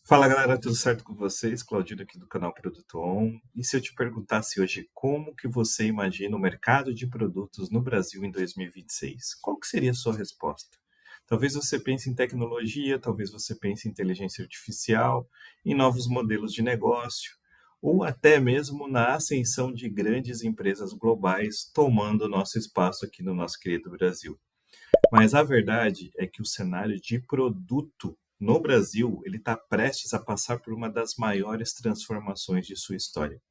Fala galera, tudo certo com vocês? Claudino aqui do canal Produto On. E se eu te perguntasse hoje como que você imagina o mercado de produtos no Brasil em 2026? Qual que seria a sua resposta? Talvez você pense em tecnologia, talvez você pense em inteligência artificial, em novos modelos de negócio, ou até mesmo na ascensão de grandes empresas globais tomando o nosso espaço aqui no nosso querido Brasil. Mas a verdade é que o cenário de produto no Brasil ele está prestes a passar por uma das maiores transformações de sua história.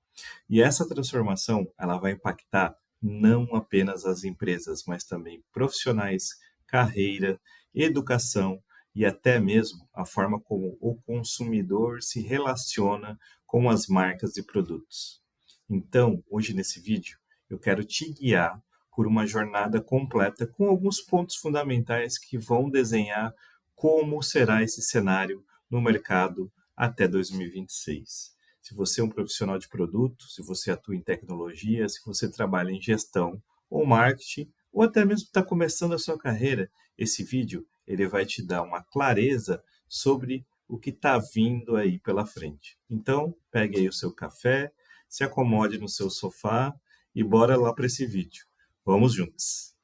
E essa transformação ela vai impactar não apenas as empresas, mas também profissionais, carreira, educação e até mesmo a forma como o consumidor se relaciona com as marcas e produtos. Então, hoje nesse vídeo, eu quero te guiar por uma jornada completa com alguns pontos fundamentais que vão desenhar como será esse cenário no mercado até 2026. Se você é um profissional de produto, se você atua em tecnologia, se você trabalha em gestão ou marketing, ou até mesmo está começando a sua carreira, esse vídeo ele vai te dar uma clareza sobre o que está vindo aí pela frente. Então, pegue aí o seu café, se acomode no seu sofá e bora lá para esse vídeo. Vamos juntos!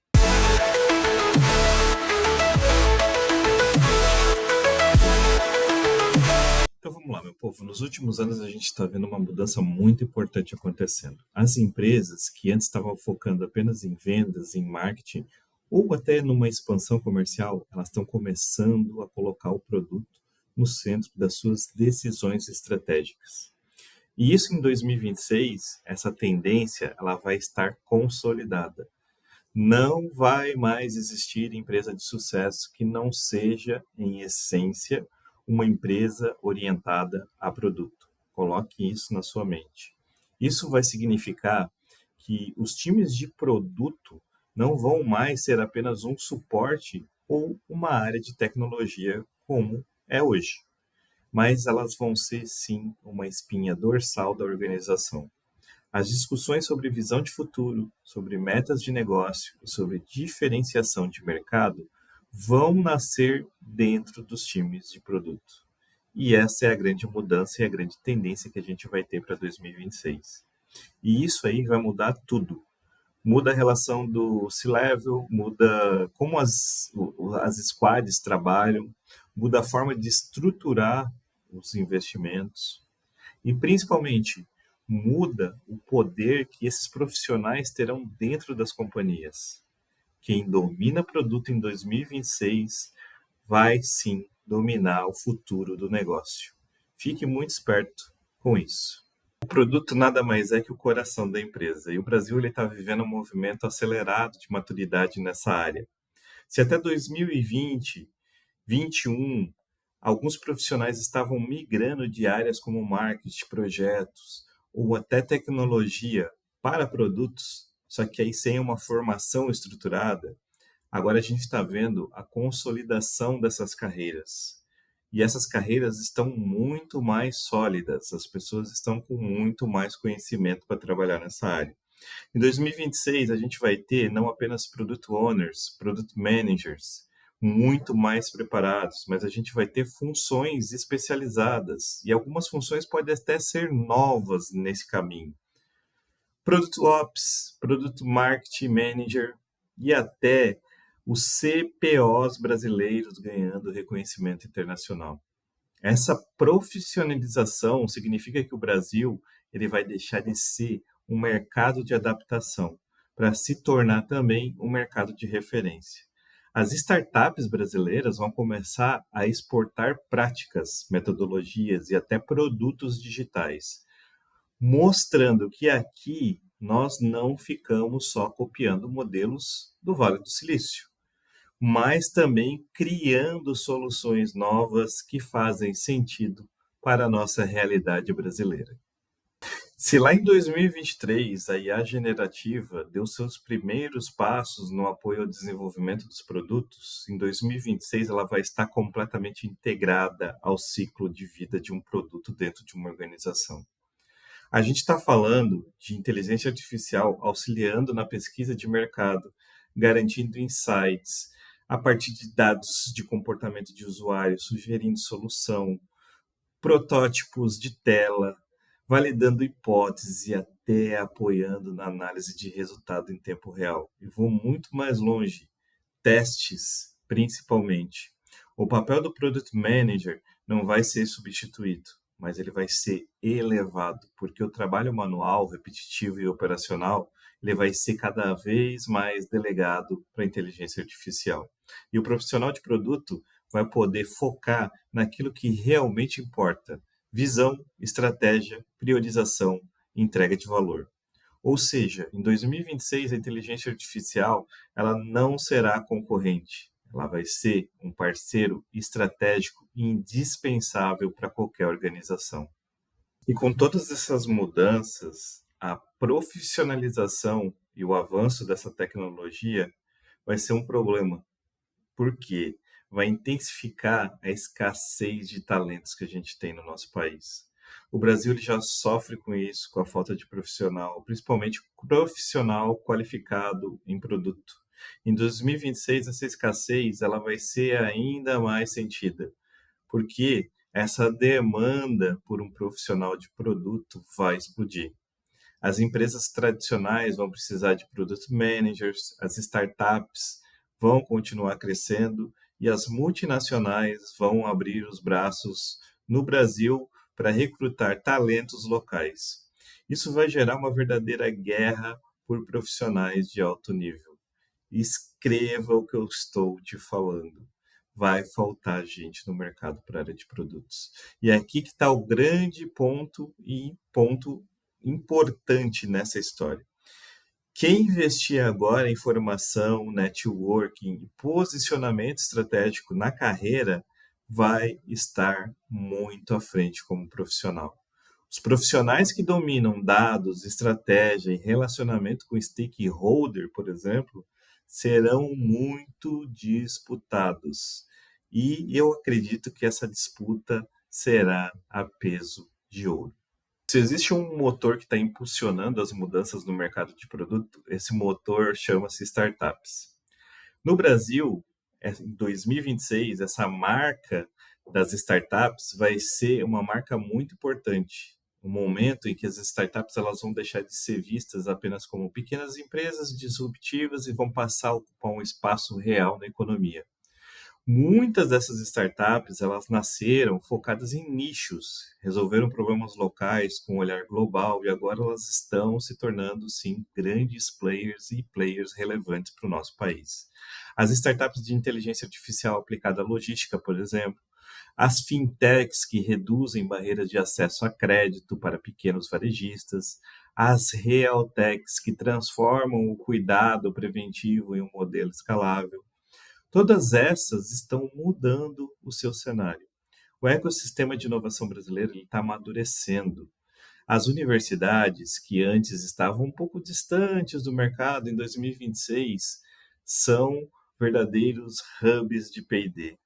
Então vamos lá, meu povo. Nos últimos anos a gente está vendo uma mudança muito importante acontecendo. As empresas que antes estavam focando apenas em vendas, em marketing, ou até numa expansão comercial, elas estão começando a colocar o produto no centro das suas decisões estratégicas. E isso em 2026, essa tendência, ela vai estar consolidada. Não vai mais existir empresa de sucesso que não seja, em essência, uma empresa orientada a produto. Coloque isso na sua mente. Isso vai significar que os times de produto não vão mais ser apenas um suporte ou uma área de tecnologia como é hoje, mas elas vão ser sim uma espinha dorsal da organização. As discussões sobre visão de futuro, sobre metas de negócio e sobre diferenciação de mercado vão nascer dentro dos times de produto. E essa é a grande mudança e a grande tendência que a gente vai ter para 2026. E isso aí vai mudar tudo. Muda a relação do C-Level, muda como as squads trabalham, muda a forma de estruturar os investimentos, e principalmente muda o poder que esses profissionais terão dentro das companhias. Quem domina produto em 2026 vai sim dominar o futuro do negócio. Fique muito esperto com isso. O produto nada mais é que o coração da empresa, e o Brasil está vivendo um movimento acelerado de maturidade nessa área. Se até 2020, 21, alguns profissionais estavam migrando de áreas como marketing, projetos ou até tecnologia para produtos, só que aí sem uma formação estruturada. Agora a gente está vendo a consolidação dessas carreiras. E essas carreiras estão muito mais sólidas, as pessoas estão com muito mais conhecimento para trabalhar nessa área. Em 2026, a gente vai ter não apenas product owners, product managers, muito mais preparados, mas a gente vai ter funções especializadas e algumas funções podem até ser novas nesse caminho. Product Ops, Product Marketing Manager e até os CPOs brasileiros ganhando reconhecimento internacional. Essa profissionalização significa que o Brasil ele vai deixar de ser um mercado de adaptação para se tornar também um mercado de referência. As startups brasileiras vão começar a exportar práticas, metodologias e até produtos digitais, mostrando que aqui nós não ficamos só copiando modelos do Vale do Silício, mas também criando soluções novas que fazem sentido para a nossa realidade brasileira. Se lá em 2023 a IA generativa deu seus primeiros passos no apoio ao desenvolvimento dos produtos, em 2026 ela vai estar completamente integrada ao ciclo de vida de um produto dentro de uma organização. A gente está falando de inteligência artificial auxiliando na pesquisa de mercado, garantindo insights a partir de dados de comportamento de usuário, sugerindo solução, protótipos de tela, validando hipóteses e até apoiando na análise de resultado em tempo real. E vou muito mais longe, testes, principalmente. O papel do Product Manager não vai ser substituído, mas ele vai ser elevado, porque o trabalho manual, repetitivo e operacional, ele vai ser cada vez mais delegado para a inteligência artificial. E o profissional de produto vai poder focar naquilo que realmente importa: visão, estratégia, priorização e entrega de valor. Ou seja, em 2026, a inteligência artificial ela não será concorrente. Ela vai ser um parceiro estratégico e indispensável para qualquer organização. E com todas essas mudanças, a profissionalização e o avanço dessa tecnologia vai ser um problema, porque vai intensificar a escassez de talentos que a gente tem no nosso país. O Brasil ele já sofre com isso, com a falta de profissional, principalmente profissional qualificado em produto. Em 2026, essa escassez ela vai ser ainda mais sentida, porque essa demanda por um profissional de produto vai explodir. As empresas tradicionais vão precisar de product managers, as startups vão continuar crescendo e as multinacionais vão abrir os braços no Brasil para recrutar talentos locais. Isso vai gerar uma verdadeira guerra por profissionais de alto nível. Escreva o que eu estou te falando. Vai faltar gente no mercado para a área de produtos. E é aqui que está o grande ponto importante nessa história. Quem investir agora em formação, networking e posicionamento estratégico na carreira vai estar muito à frente como profissional. Os profissionais que dominam dados, estratégia e relacionamento com stakeholder, por exemplo, serão muito disputados. E eu acredito que essa disputa será a peso de ouro. Se existe um motor que está impulsionando as mudanças no mercado de produto, esse motor chama-se startups. No Brasil, em 2026, essa marca das startups vai ser uma marca muito importante. Um momento em que as startups elas vão deixar de ser vistas apenas como pequenas empresas disruptivas e vão passar a ocupar um espaço real na economia. Muitas dessas startups, elas nasceram focadas em nichos, resolveram problemas locais com um olhar global e agora elas estão se tornando, sim, grandes players e players relevantes para o nosso país. As startups de inteligência artificial aplicada à logística, por exemplo, as fintechs que reduzem barreiras de acesso a crédito para pequenos varejistas, as realtechs que transformam o cuidado preventivo em um modelo escalável. Todas essas estão mudando o seu cenário. O ecossistema de inovação brasileiro está amadurecendo. As universidades, que antes estavam um pouco distantes do mercado em 2026, são verdadeiros hubs de P&D.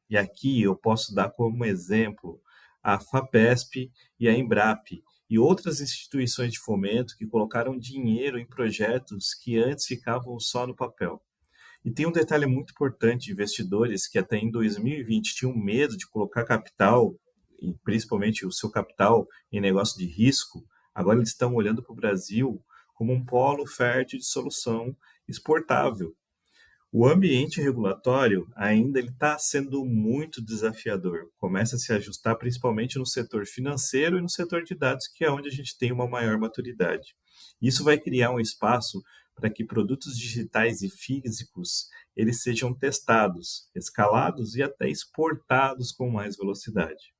E aqui eu posso dar como exemplo a FAPESP e a Embrap, e outras instituições de fomento que colocaram dinheiro em projetos que antes ficavam só no papel. E tem um detalhe muito importante: investidores que até em 2020 tinham medo de colocar capital, e principalmente o seu capital, em negócio de risco, agora eles estão olhando para o Brasil como um polo fértil de solução exportável. O ambiente regulatório ainda está sendo muito desafiador. Começa a se ajustar principalmente no setor financeiro e no setor de dados, que é onde a gente tem uma maior maturidade. Isso vai criar um espaço para que produtos digitais e físicos eles sejam testados, escalados e até exportados com mais velocidade.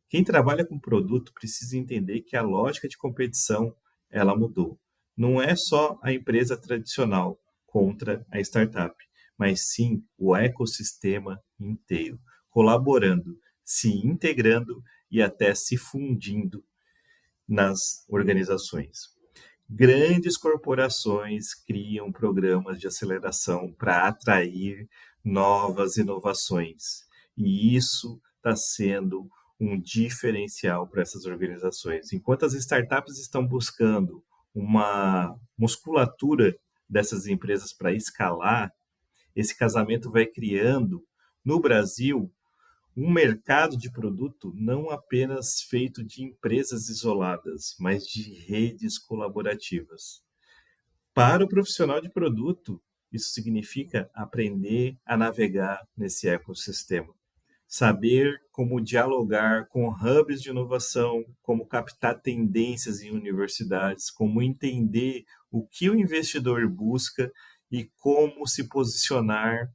Quem trabalha com produto precisa entender que a lógica de competição ela mudou. Não é só a empresa tradicional contra a startup, mas sim o ecossistema inteiro, colaborando, se integrando e até se fundindo nas organizações. Grandes corporações criam programas de aceleração para atrair novas inovações. E isso está sendo um diferencial para essas organizações. Enquanto as startups estão buscando uma musculatura dessas empresas para escalar, esse casamento vai criando, no Brasil, Um mercado de produto não apenas feito de empresas isoladas, mas de redes colaborativas. Para o profissional de produto, isso significa aprender a navegar nesse ecossistema, saber como dialogar com hubs de inovação, como captar tendências em universidades, como entender o que o investidor busca e como se posicionar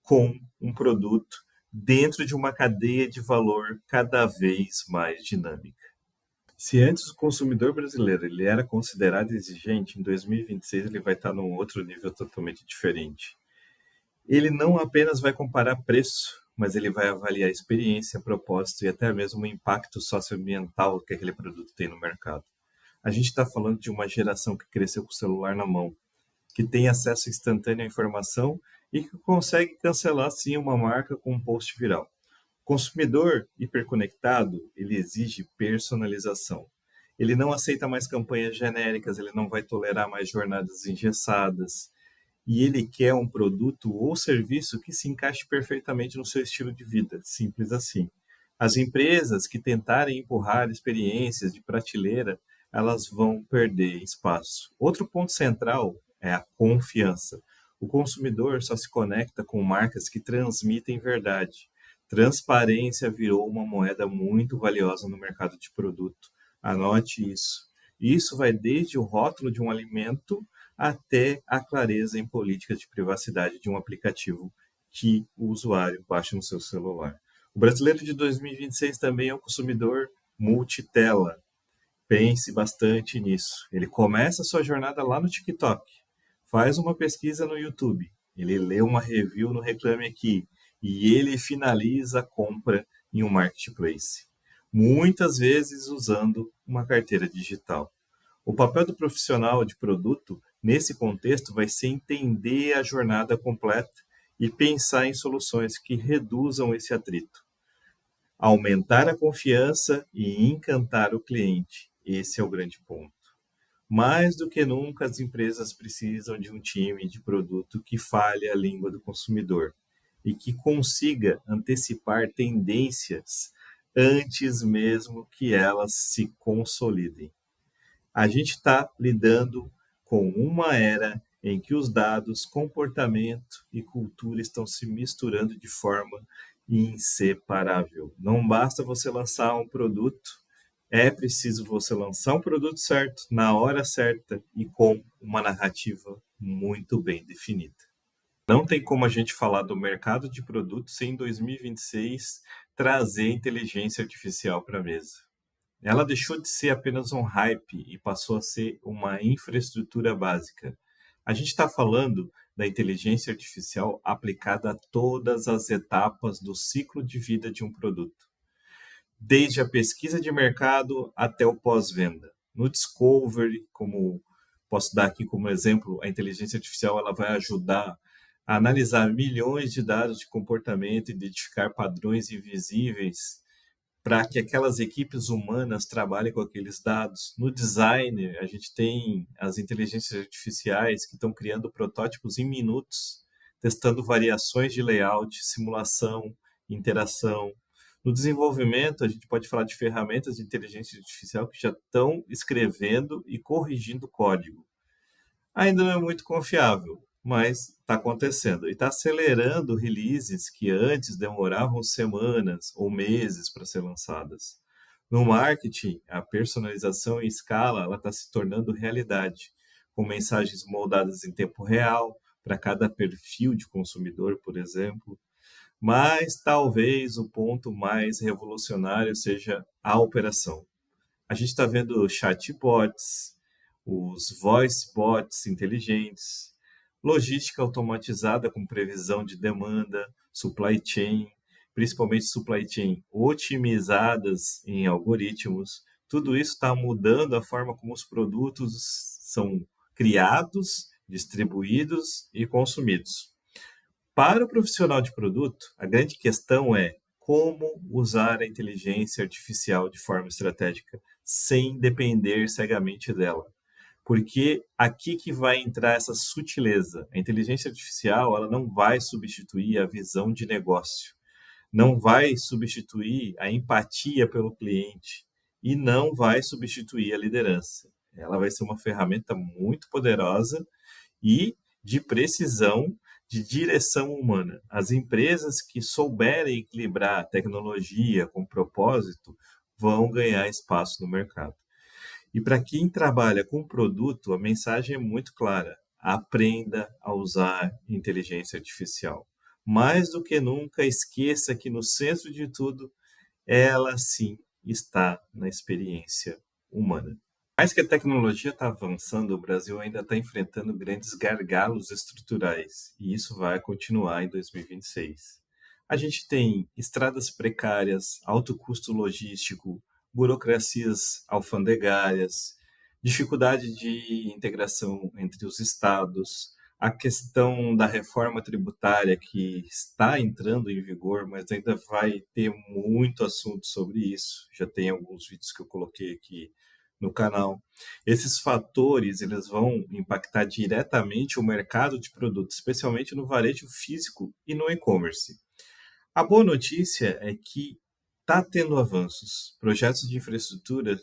com um produto dentro de uma cadeia de valor cada vez mais dinâmica. Se antes o consumidor brasileiro ele era considerado exigente, em 2026 ele vai estar num outro nível totalmente diferente. Ele não apenas vai comparar preço, mas ele vai avaliar a experiência, propósito e até mesmo o impacto socioambiental que aquele produto tem no mercado. A gente está falando de uma geração que cresceu com o celular na mão, que tem acesso instantâneo à informação e que consegue cancelar sim uma marca com um post viral. O consumidor hiperconectado, ele exige personalização. Ele não aceita mais campanhas genéricas, ele não vai tolerar mais jornadas engessadas, e ele quer um produto ou serviço que se encaixe perfeitamente no seu estilo de vida, simples assim. As empresas que tentarem empurrar experiências de prateleira, elas vão perder espaço. Outro ponto central é a confiança. O consumidor só se conecta com marcas que transmitem verdade. Transparência virou uma moeda muito valiosa no mercado de produto. Anote isso. Isso vai desde o rótulo de um alimento até a clareza em políticas de privacidade de um aplicativo que o usuário baixa no seu celular. O brasileiro de 2026 também é um consumidor multitela. Pense bastante nisso. Ele começa a sua jornada lá no TikTok, faz uma pesquisa no YouTube, ele lê uma review no Reclame Aqui e ele finaliza a compra em um marketplace, muitas vezes usando uma carteira digital. O papel do profissional de produto nesse contexto vai ser entender a jornada completa e pensar em soluções que reduzam esse atrito. Aumentar a confiança e encantar o cliente. Esse é o grande ponto. Mais do que nunca, as empresas precisam de um time de produto que fale a língua do consumidor e que consiga antecipar tendências antes mesmo que elas se consolidem. A gente está lidando com uma era em que os dados, comportamento e cultura estão se misturando de forma inseparável. Não basta você lançar um produto, é preciso você lançar um produto certo, na hora certa e com uma narrativa muito bem definida. Não tem como a gente falar do mercado de produtos sem em 2026 trazer inteligência artificial para a mesa. Ela deixou de ser apenas um hype e passou a ser uma infraestrutura básica. A gente está falando da inteligência artificial aplicada a todas as etapas do ciclo de vida de um produto, desde a pesquisa de mercado até o pós-venda. No discovery, como posso dar aqui como exemplo, a inteligência artificial ela vai ajudar a analisar milhões de dados de comportamento, identificar padrões invisíveis para que aquelas equipes humanas trabalhem com aqueles dados. No design, a gente tem as inteligências artificiais que estão criando protótipos em minutos, testando variações de layout, simulação, interação. No desenvolvimento, a gente pode falar de ferramentas de inteligência artificial que já estão escrevendo e corrigindo código. Ainda não é muito confiável, mas está acontecendo e está acelerando releases que antes demoravam semanas ou meses para ser lançadas. No marketing, a personalização em escala ela está se tornando realidade, com mensagens moldadas em tempo real para cada perfil de consumidor, por exemplo. Mas talvez o ponto mais revolucionário seja a operação. A gente está vendo chatbots, os voice bots inteligentes, logística automatizada com previsão de demanda, supply chain, principalmente supply chain otimizadas em algoritmos. Tudo isso está mudando a forma como os produtos são criados, distribuídos e consumidos. Para o profissional de produto, a grande questão é como usar a inteligência artificial de forma estratégica, sem depender cegamente dela. Porque aqui que vai entrar essa sutileza. A inteligência artificial ela não vai substituir a visão de negócio. não vai substituir a empatia pelo cliente e não vai substituir a liderança. Ela vai ser uma ferramenta muito poderosa e de precisão, de direção humana. As empresas que souberem equilibrar a tecnologia com propósito vão ganhar espaço no mercado. E para quem trabalha com produto, a mensagem é muito clara: aprenda a usar inteligência artificial. Mais do que nunca, esqueça que no centro de tudo, ela sim está na experiência humana. Mais que a tecnologia está avançando, o Brasil ainda está enfrentando grandes gargalos estruturais, e isso vai continuar em 2026. A gente tem estradas precárias, alto custo logístico, burocracias alfandegárias, dificuldade de integração entre os estados, a questão da reforma tributária que está entrando em vigor, mas ainda vai ter muito assunto sobre isso. Já tem alguns vídeos que eu coloquei aqui no canal. Esses fatores, eles vão impactar diretamente o mercado de produtos, especialmente no varejo físico e no e-commerce. A boa notícia é que está tendo avanços. Projetos de infraestrutura,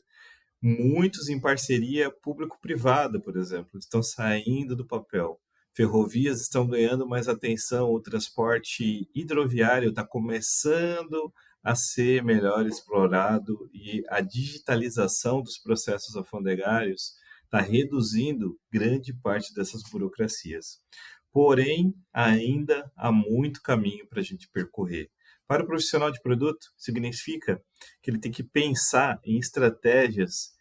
muitos em parceria público-privada, por exemplo, estão saindo do papel. Ferrovias estão ganhando mais atenção, o transporte hidroviário está começando a ser melhor explorado e a digitalização dos processos alfandegários está reduzindo grande parte dessas burocracias. Porém, ainda há muito caminho para a gente percorrer. Para o profissional de produto, significa que ele tem que pensar em estratégias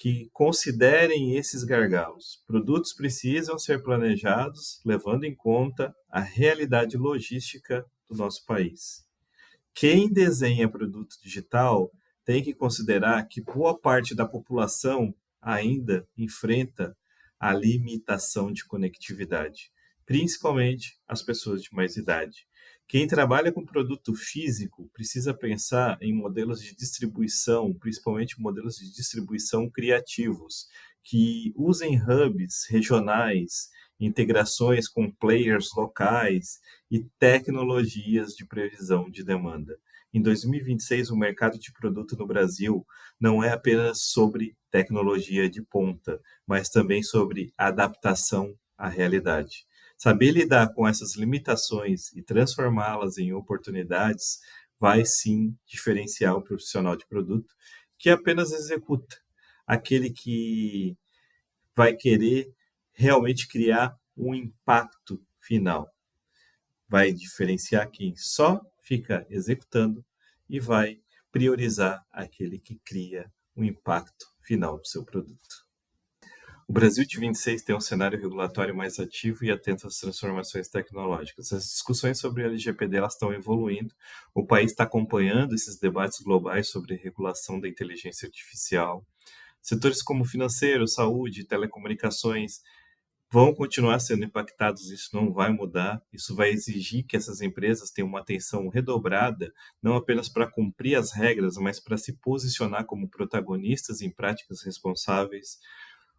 que considerem esses gargalos. Produtos precisam ser planejados levando em conta a realidade logística do nosso país. Quem desenha produto digital tem que considerar que boa parte da população ainda enfrenta a limitação de conectividade, principalmente as pessoas de mais idade. Quem trabalha com produto físico precisa pensar em modelos de distribuição, principalmente modelos de distribuição criativos, que usem hubs regionais, integrações com players locais e tecnologias de previsão de demanda. Em 2026, o mercado de produto no Brasil não é apenas sobre tecnologia de ponta, mas também sobre adaptação à realidade. Saber lidar com essas limitações e transformá-las em oportunidades vai sim diferenciar o profissional de produto que apenas executa, aquele que vai querer realmente criar um impacto final. Vai diferenciar quem só fica executando e vai priorizar aquele que cria o impacto final do seu produto. O Brasil de 26 tem um cenário regulatório mais ativo e atento às transformações tecnológicas. As discussões sobre a LGPD elas estão evoluindo. O país está acompanhando esses debates globais sobre regulação da inteligência artificial. Setores como financeiro, saúde, telecomunicações vão continuar sendo impactados, isso não vai mudar. Isso vai exigir que essas empresas tenham uma atenção redobrada, não apenas para cumprir as regras, mas para se posicionar como protagonistas em práticas responsáveis.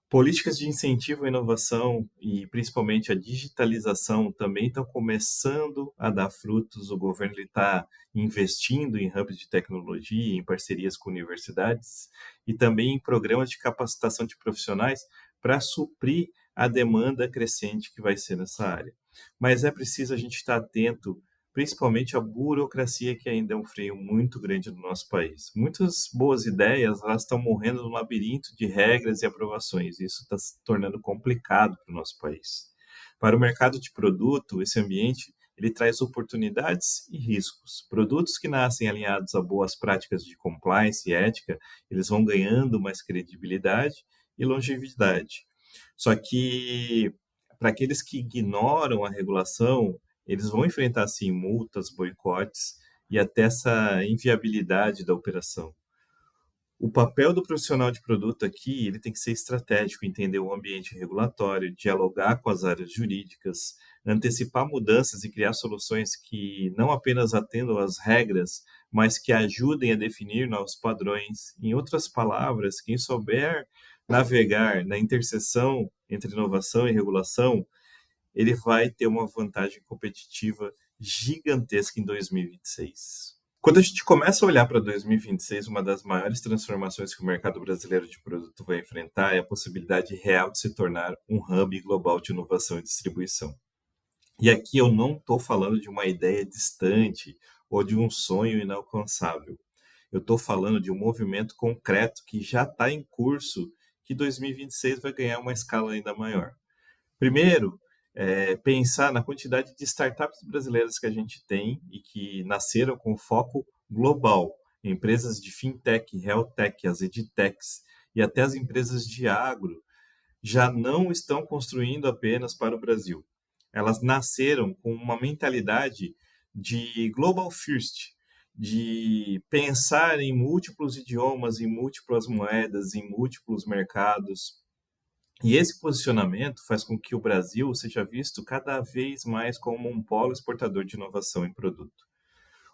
Políticas de incentivo à inovação e principalmente a digitalização também estão começando a dar frutos. O governo está investindo em hubs de tecnologia, em parcerias com universidades e também em programas de capacitação de profissionais para suprir a demanda crescente que vai ser nessa área. Mas é preciso a gente estar atento principalmente a burocracia, que ainda é um freio muito grande no nosso país. Muitas boas ideias elas estão morrendo no labirinto de regras e aprovações, e isso está se tornando complicado para o nosso país. Para o mercado de produto, esse ambiente ele traz oportunidades e riscos. Produtos que nascem alinhados a boas práticas de compliance e ética, eles vão ganhando mais credibilidade e longevidade. Só que para aqueles que ignoram a regulação, eles vão enfrentar sim multas, boicotes e até essa inviabilidade da operação. O papel do profissional de produto aqui, ele tem que ser estratégico, entender o ambiente regulatório, dialogar com as áreas jurídicas, antecipar mudanças e criar soluções que não apenas atendam às regras, mas que ajudem a definir novos padrões. Em outras palavras, quem souber navegar na interseção entre inovação e regulação, ele vai ter uma vantagem competitiva gigantesca em 2026. Quando a gente começa a olhar para 2026, uma das maiores transformações que o mercado brasileiro de produto vai enfrentar é a possibilidade real de se tornar um hub global de inovação e distribuição. E aqui eu não estou falando de uma ideia distante ou de um sonho inalcançável. Eu estou falando de um movimento concreto que já está em curso, que 2026 vai ganhar uma escala ainda maior. Primeiro, pensar na quantidade de startups brasileiras que a gente tem e que nasceram com foco global. Empresas de fintech, healthtech, as edtechs e até as empresas de agro já não estão construindo apenas para o Brasil. Elas nasceram com uma mentalidade de global first, de pensar em múltiplos idiomas, em múltiplas moedas, em múltiplos mercados. E esse posicionamento faz com que o Brasil seja visto cada vez mais como um polo exportador de inovação em produto.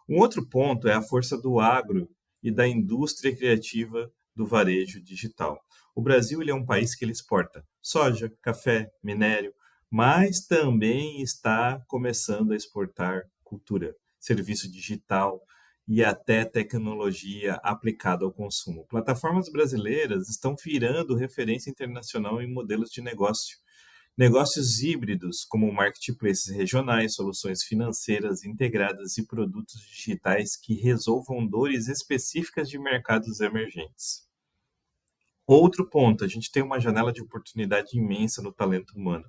Um outro ponto é a força do agro e da indústria criativa do varejo digital. O Brasil ele é um país que ele exporta soja, café, minério, mas também está começando a exportar cultura, serviço digital e até tecnologia aplicada ao consumo. Plataformas brasileiras estão virando referência internacional em modelos de negócio. Negócios híbridos, como marketplaces regionais, soluções financeiras integradas e produtos digitais que resolvam dores específicas de mercados emergentes. Outro ponto, a gente tem uma janela de oportunidade imensa no talento humano.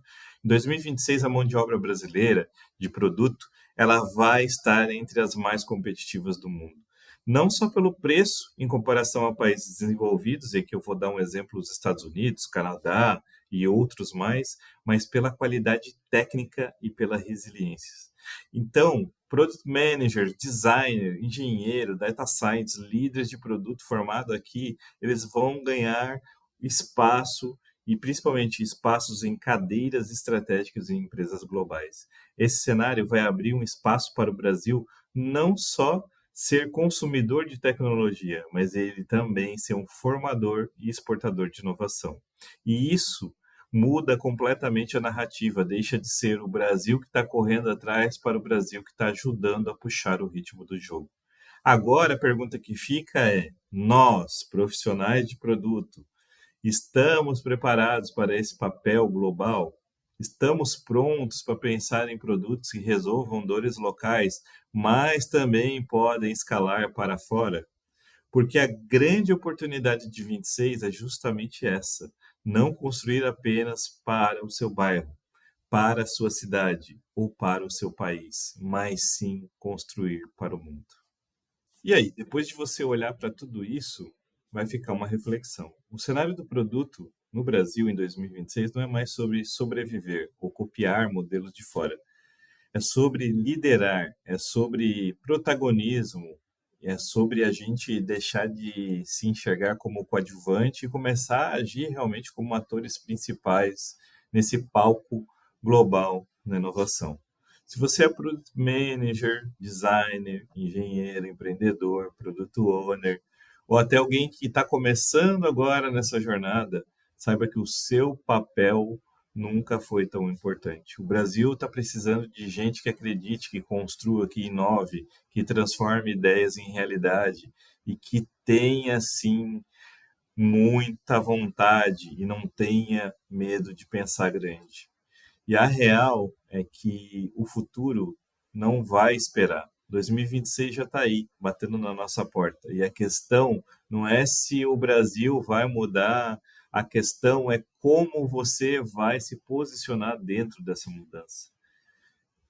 Em 2026, a mão de obra brasileira de produto, ela vai estar entre as mais competitivas do mundo. Não só pelo preço em comparação a países desenvolvidos, e aqui eu vou dar um exemplo dos Estados Unidos, Canadá e outros mais, mas pela qualidade técnica e pela resiliência. Então, product manager, designer, engenheiro, data science, líderes de produto formado aqui, eles vão ganhar espaço e principalmente espaços em cadeiras estratégicas em empresas globais. Esse cenário vai abrir um espaço para o Brasil não só ser consumidor de tecnologia, mas ele também ser um formador e exportador de inovação. E isso muda completamente a narrativa, deixa de ser o Brasil que está correndo atrás para o Brasil que está ajudando a puxar o ritmo do jogo. Agora a pergunta que fica é: nós, profissionais de produto, estamos preparados para esse papel global? Estamos prontos para pensar em produtos que resolvam dores locais, mas também podem escalar para fora? Porque a grande oportunidade de 26 é justamente essa: não construir apenas para o seu bairro, para a sua cidade ou para o seu país, mas sim construir para o mundo. E aí, depois de você olhar para tudo isso, vai ficar uma reflexão. O cenário do produto no Brasil em 2026 não é mais sobre sobreviver ou copiar modelos de fora. É sobre liderar, é sobre protagonismo, é sobre a gente deixar de se enxergar como coadjuvante e começar a agir realmente como atores principais nesse palco global na inovação. Se você é product manager, designer, engenheiro, empreendedor, product owner, ou até alguém que está começando agora nessa jornada, saiba que o seu papel nunca foi tão importante. O Brasil está precisando de gente que acredite, que construa, que inove, que transforme ideias em realidade e que tenha, sim, muita vontade e não tenha medo de pensar grande. E a real é que o futuro não vai esperar. 2026 já está aí, batendo na nossa porta. E a questão não é se o Brasil vai mudar, a questão é como você vai se posicionar dentro dessa mudança.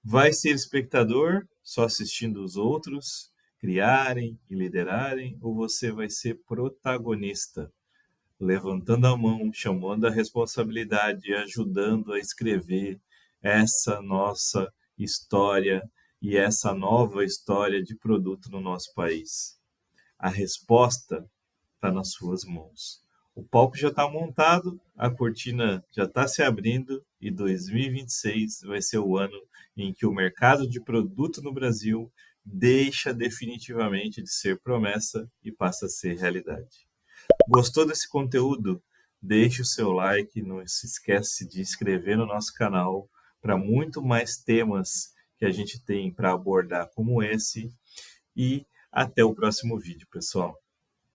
Vai ser espectador, só assistindo os outros criarem e liderarem, ou você vai ser protagonista, levantando a mão, chamando a responsabilidade e ajudando a escrever essa nossa história e essa nova história de produto no nosso país? A resposta está nas suas mãos. O palco já está montado, a cortina já está se abrindo e 2026 vai ser o ano em que o mercado de produto no Brasil deixa definitivamente de ser promessa e passa a ser realidade. Gostou desse conteúdo? Deixe o seu like, não se esquece de inscrever no nosso canal para muito mais temas que a gente tem para abordar como esse. E até o próximo vídeo, pessoal.